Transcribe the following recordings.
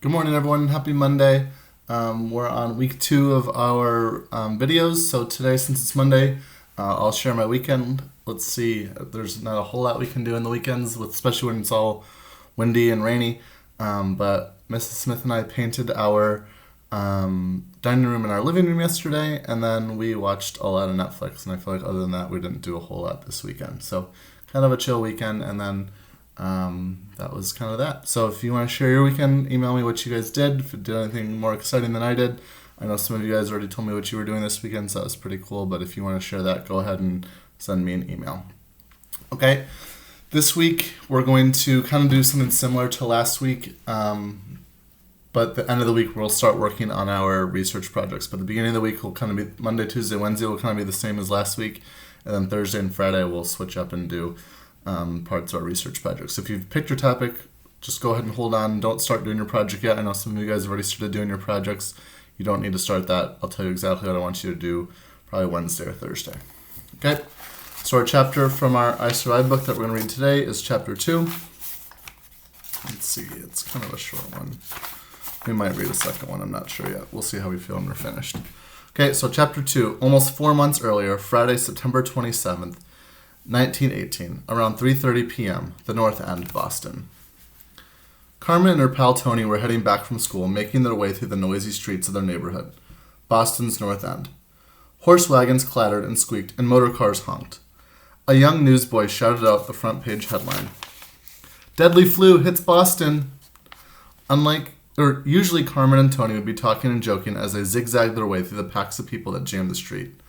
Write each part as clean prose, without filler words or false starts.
Good morning, everyone. Happy Monday. We're on week 2 of our videos. So today, since it's Monday, I'll share my weekend. Let's see. There's not a whole lot we can do in the weekends, especially when it's all windy and rainy. But Mrs. Smith and I painted our dining room and our living room yesterday, and then we watched a lot of Netflix. And I feel like other than that, we didn't do a whole lot this weekend. So kind of a chill weekend, and then that was kind of that. So if you want to share your weekend, email me what you guys did. If you did anything more exciting than I did. I know some of you guys already told me what you were doing this weekend, so that was pretty cool. But if you want to share that, go ahead and send me an email. Okay, this week we're going to kind of do something similar to last week. But at the end of the week, we'll start working on our research projects. But the beginning of the week will kind of be Monday, Tuesday, Wednesday will kind of be the same as last week. And then Thursday and Friday we'll switch up and do parts of our research projects. So if you've picked your topic, just go ahead and hold on. Don't start doing your project yet. I know some of you guys have already started doing your projects. You don't need to start that. I'll tell you exactly what I want you to do probably Wednesday or Thursday. Okay? So our chapter from our I Survive book that we're going to read today is chapter 2. Let's see. It's kind of a short one. We might read a second one. I'm not sure yet. We'll see how we feel when we're finished. Okay, so chapter 2. Almost 4 months earlier, Friday, September 27th, 1918, around 3:30 p.m., the North End, Boston. Carmen and her pal Tony were heading back from school, making their way through the noisy streets of their neighborhood, Boston's North End. Horse wagons clattered and squeaked, and motor cars honked. A young newsboy shouted out the front page headline, "Deadly flu hits Boston." Usually Carmen and Tony would be talking and joking as they zigzagged their way through the packs of people that jammed the street.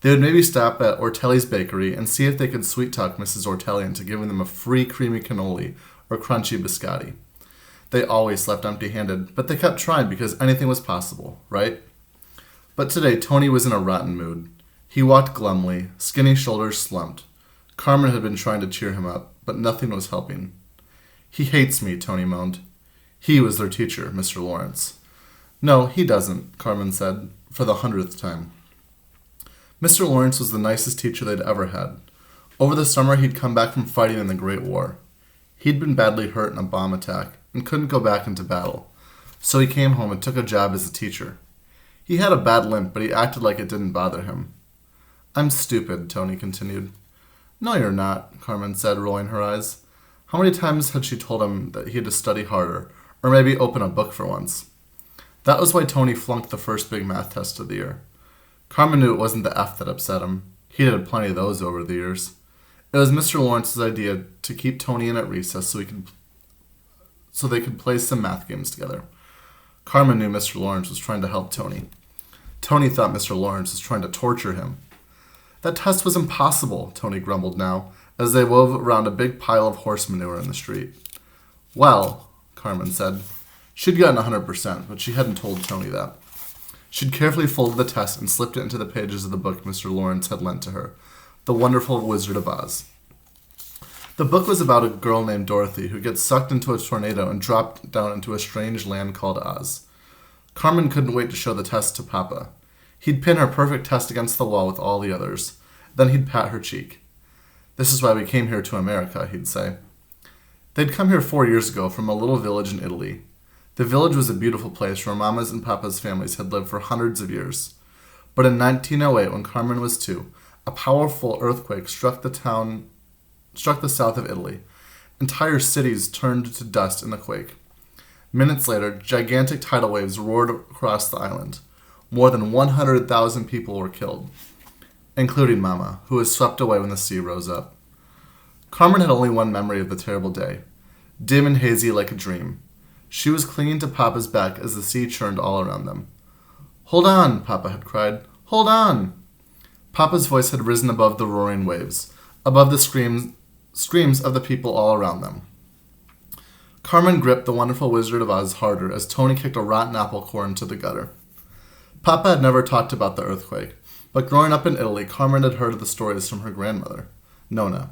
They would maybe stop at Ortelli's Bakery and see if they could sweet-talk Mrs. Ortelli into giving them a free creamy cannoli or crunchy biscotti. They always left empty-handed, but they kept trying because anything was possible, right? But today, Tony was in a rotten mood. He walked glumly, skinny shoulders slumped. Carmen had been trying to cheer him up, but nothing was helping. "He hates me," Tony moaned. He was their teacher, Mr. Lawrence. "No, he doesn't," Carmen said, for the 100th time. Mr. Lawrence was the nicest teacher they'd ever had. Over the summer, he'd come back from fighting in the Great War. He'd been badly hurt in a bomb attack and couldn't go back into battle. So he came home and took a job as a teacher. He had a bad limp, but he acted like it didn't bother him. "I'm stupid," Tony continued. "No, you're not," Carmen said, rolling her eyes. How many times had she told him that he had to study harder, or maybe open a book for once? That was why Tony flunked the first big math test of the year. Carmen knew it wasn't the F that upset him. He'd had plenty of those over the years. It was Mr. Lawrence's idea to keep Tony in at recess so they could play some math games together. Carmen knew Mr. Lawrence was trying to help Tony. Tony thought Mr. Lawrence was trying to torture him. That test was impossible, Tony grumbled now, as they wove around a big pile of horse manure in the street. "Well," Carmen said. She'd gotten 100%, but she hadn't told Tony that. She'd carefully folded the test and slipped it into the pages of the book Mr. Lawrence had lent to her, The Wonderful Wizard of Oz. The book was about a girl named Dorothy who gets sucked into a tornado and dropped down into a strange land called Oz. Carmen couldn't wait to show the test to Papa. He'd pin her perfect test against the wall with all the others. Then he'd pat her cheek. "This is why we came here to America," he'd say. They'd come here 4 years ago from a little village in Italy. The village was a beautiful place where Mama's and Papa's families had lived for hundreds of years. But in 1908, when Carmen was 2, a powerful earthquake struck the south of Italy. Entire cities turned to dust in the quake. Minutes later, gigantic tidal waves roared across the island. More than 100,000 people were killed, including Mama, who was swept away when the sea rose up. Carmen had only one memory of the terrible day, dim and hazy like a dream. She was clinging to Papa's back as the sea churned all around them. "Hold on," Papa had cried. "Hold on!" Papa's voice had risen above the roaring waves, above the screams of the people all around them. Carmen gripped the Wonderful Wizard of Oz harder as Tony kicked a rotten apple core into the gutter. Papa had never talked about the earthquake, but growing up in Italy, Carmen had heard the stories from her grandmother, Nona,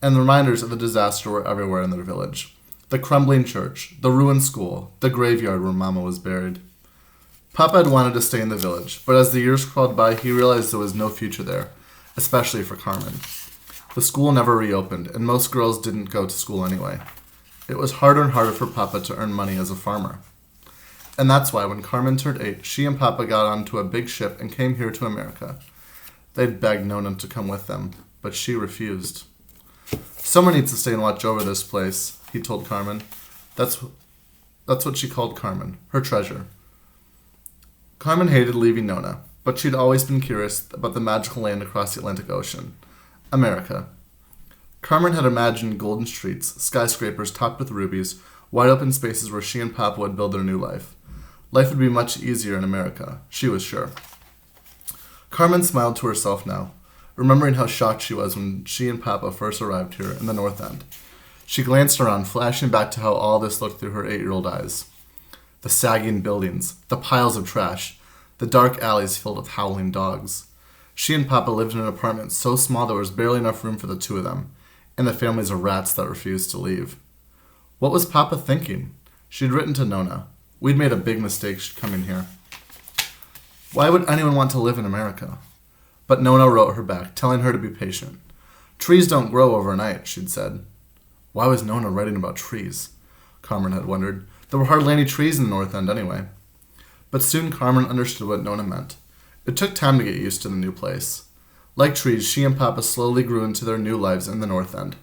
and the reminders of the disaster were everywhere in their village. The crumbling church, the ruined school, the graveyard where Mama was buried. Papa had wanted to stay in the village, but as the years crawled by, he realized there was no future there, especially for Carmen. The school never reopened, and most girls didn't go to school anyway. It was harder and harder for Papa to earn money as a farmer. And that's why when Carmen turned 8, she and Papa got onto a big ship and came here to America. They'd begged Nona to come with them, but she refused. Someone needs to stay and watch over this place, he told Carmen. That's what she called Carmen, her treasure. Carmen hated leaving Nona, but she'd always been curious about the magical land across the Atlantic Ocean, America. Carmen had imagined golden streets, skyscrapers topped with rubies, wide open spaces where she and Papa would build their new life. Life would be much easier in America, she was sure. Carmen smiled to herself now, remembering how shocked she was when she and Papa first arrived here in the North End. She glanced around, flashing back to how all this looked through her 8-year-old eyes. The sagging buildings, the piles of trash, the dark alleys filled with howling dogs. She and Papa lived in an apartment so small there was barely enough room for the two of them, and the families of rats that refused to leave. What was Papa thinking? She'd written to Nona. We'd made a big mistake coming here. Why would anyone want to live in America? But Nona wrote her back, telling her to be patient. Trees don't grow overnight, she'd said. Why was Nona writing about trees? Carmen had wondered. There were hardly any trees in the North End anyway. But soon Carmen understood what Nona meant. It took time to get used to the new place. Like trees, she and Papa slowly grew into their new lives in the North End.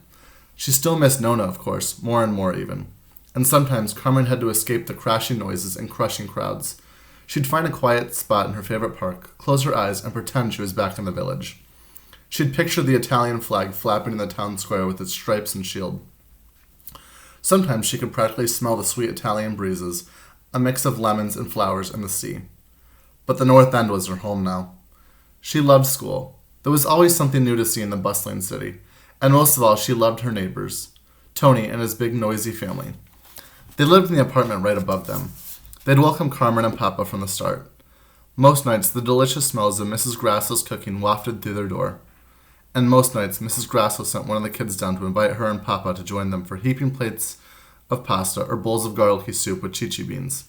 She still missed Nona, of course, more and more even. And sometimes Carmen had to escape the crashing noises and crushing crowds. She'd find a quiet spot in her favorite park, close her eyes, and pretend she was back in the village. She'd picture the Italian flag flapping in the town square with its stripes and shield. Sometimes she could practically smell the sweet Italian breezes, a mix of lemons and flowers and the sea. But the North End was her home now. She loved school. There was always something new to see in the bustling city. And most of all, she loved her neighbors, Tony and his big noisy family. They lived in the apartment right above them. They'd welcome Carmen and Papa from the start. Most nights, the delicious smells of Mrs. Grasso's cooking wafted through their door. And most nights, Mrs. Grasso sent one of the kids down to invite her and Papa to join them for heaping plates of pasta or bowls of garlicky soup with chichi beans.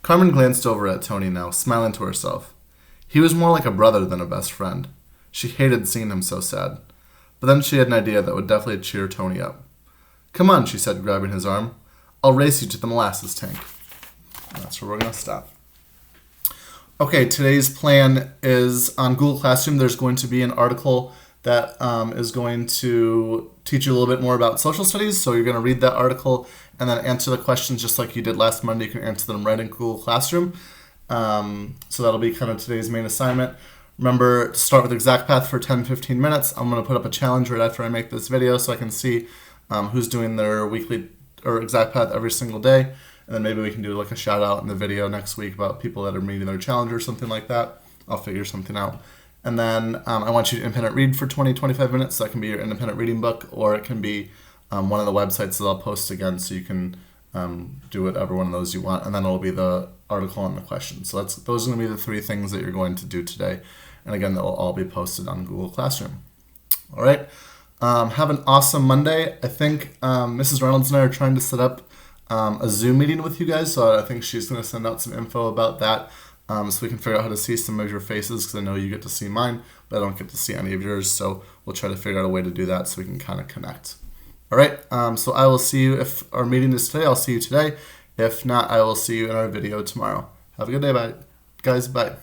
Carmen glanced over at Tony now, smiling to herself. He was more like a brother than a best friend. She hated seeing him so sad. But then she had an idea that would definitely cheer Tony up. Come on, she said, grabbing his arm. I'll race you to the molasses tank. And that's where we're going to stop. Okay, today's plan is on Google Classroom. There's going to be an article that is going to teach you a little bit more about social studies. So you're going to read that article and then answer the questions just like you did last Monday. You can answer them right in Google Classroom. So that'll be kind of today's main assignment. Remember to start with ExactPath for 10-15 minutes. I'm going to put up a challenge right after I make this video so I can see who's doing their weekly or ExactPath every single day. And then maybe we can do like a shout out in the video next week about people that are meeting their challenge or something like that. I'll figure something out. And then I want you to independent read for 20-25 minutes. So that can be your independent reading book, or it can be one of the websites that I'll post again, so you can do whatever one of those you want. And then it'll be the article and the questions. So those are going to be the 3 things that you're going to do today. And again, that will all be posted on Google Classroom. All right. Have an awesome Monday. I think Mrs. Reynolds and I are trying to set up a Zoom meeting with you guys. So I think she's going to send out some info about that so we can figure out how to see some of your faces, because I know you get to see mine, but I don't get to see any of yours. So we'll try to figure out a way to do that so we can kind of connect. All right. So I will see you if our meeting is today. I'll see you today. If not, I will see you in our video tomorrow. Have a good day. Bye. Guys, bye.